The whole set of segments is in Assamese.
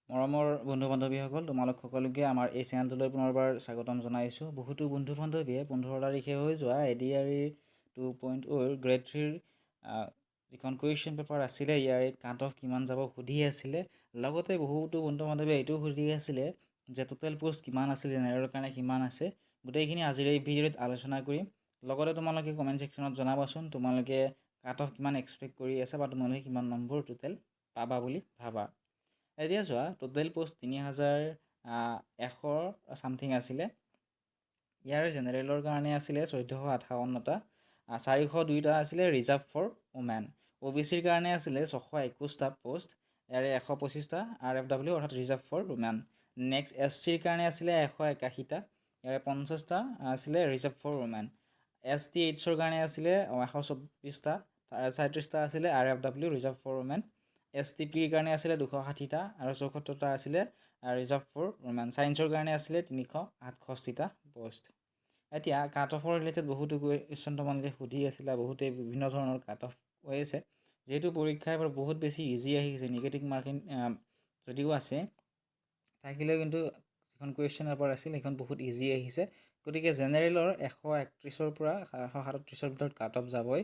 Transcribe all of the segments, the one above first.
মৰমৰ বন্ধু বান্ধৱীসকল, তোমালোক সকলোকে আমাৰ এই চেনেলটোলৈ পুনৰবাৰ স্বাগতম জনাইছোঁ। বহুতো বন্ধু বান্ধৱীয়ে 15 তাৰিখে হৈ যোৱা ADRE 2.0 গ্ৰেড 3ৰ যিখন কুৱেশ্যন পেপাৰ আছিলে, ইয়াৰে কাট অফ কিমান যাব সুধি আছিলে। লগতে বহুতো বন্ধু বান্ধৱীয়ে এইটোও সুধি আছিলে যে টোটেল পোষ্ট কিমান আছিল, জেনেৰেলৰ কাৰণে কিমান আছে। গোটেইখিনি আজিৰ এই ভিডিঅ'ত আলোচনা কৰিম। লগতে তোমালোকে কমেণ্ট ছেকশ্যনত জনাবাচোন তোমালোকে কাট অফ কিমান এক্সপেক্ট কৰি আছে বা তোমালোকে কিমান নম্বৰ টোটেল পাবা বুলি ভাবা। এতিয়া চোৱা, টোটেল পোষ্ট 31,100 ছামথিং আছিলে। ইয়াৰ জেনেৰেলৰ কাৰণে আছিলে 1458টা, 402টা আছিলে ৰিজাৰ্ভ ফৰ ওমেন। OBCৰ কাৰণে আছিলে 621টা পোষ্ট, ইয়াৰে 125টা RFW অৰ্থাৎ ৰিজাৰ্ভ ফৰ ওমেন। নেক্সট SCৰ কাৰণে আছিলে 181টা, ইয়াৰে 50টা আছিলে ৰিজাৰ্ভ ফৰ ওমেন। STHৰ কাৰণে আছিলে 124টা, 37টা আছিলে RFW ৰিজাৰ্ভ ফৰ ওমেন। STPৰ কাৰণে আছিলে 260টা আৰু 74টা আছিলে ৰিজাৰ্ভ ফৰ ওমেন। ছায়েন্সৰ কাৰণে আছিলে 368টা পোষ্ট। এতিয়া কাট অফৰ ৰিলেটেড বহুতো কুৱেশ্যন তোমালোকে সুধি আছিলা, বহুতে বিভিন্ন ধৰণৰ কাট অফ হৈ আছে। যিহেতু পৰীক্ষা এবাৰ বহুত বেছি ইজি আহিছে, নিগেটিভ মাৰ্কিং যদিও আছে থাকিলেও কিন্তু যিখন কুৱেশ্যন পেপাৰ আছিল সেইখন বহুত ইজি আহিছে। গতিকে জেনেৰেলৰ 131ৰ পৰা 137ৰ ভিতৰত কাট অফ যাবই।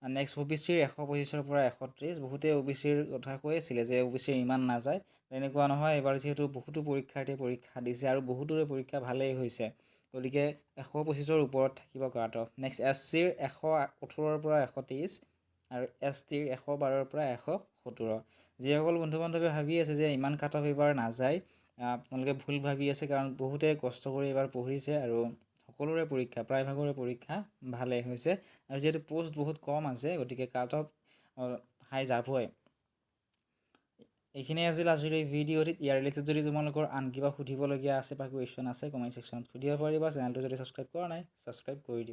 নেক্সট OBCৰ 125ৰ পৰা 130। বহুতে OBCৰ কথা কৈ আছিলে যে OBCৰ ইমান নাযায়, তেনেকুৱা নহয়। এবাৰ যিহেতু বহুতো পৰীক্ষাৰ্থীয়ে পৰীক্ষা দিছে আৰু বহুতৰে পৰীক্ষা ভালেই হৈছে, গতিকে 125ৰ ওপৰত থাকিব কাট অফ। নেক্সট SCৰ 118ৰ পৰা 123 আৰু STৰ 112ৰ পৰা 117। যিসকল বন্ধু বান্ধৱীয়ে ভাবি আছে যে ইমান কাট অফ এইবাৰ নাযায়, আপোনালোকে ভুল ভাবি আছে, কাৰণ বহুতে কষ্ট কৰি এইবাৰ পঢ়িছে আৰু সকলোৰে পৰীক্ষা, প্ৰায়ভাগৰে পৰীক্ষা ভালেই হৈছে। আৰু যিহেতু পোষ্ট বহুত কম আছে, গতিকে কাট অফ হাই যাবই। এইখিনিয়ে আছিল আজিৰ এই ভিডিঅ'টিত। ইয়াৰ ৰিলেটেড যদি তোমালোকৰ আন কিবা সুধিবলগীয়া আছে বা কুৱেশ্যন আছে, কমেণ্ট ছেকশ্যনত সুধিব পাৰিবা। চেনেলটো যদি ছাবস্ক্ৰাইব কৰা নাই, ছাবস্ক্ৰাইব কৰি দিবা।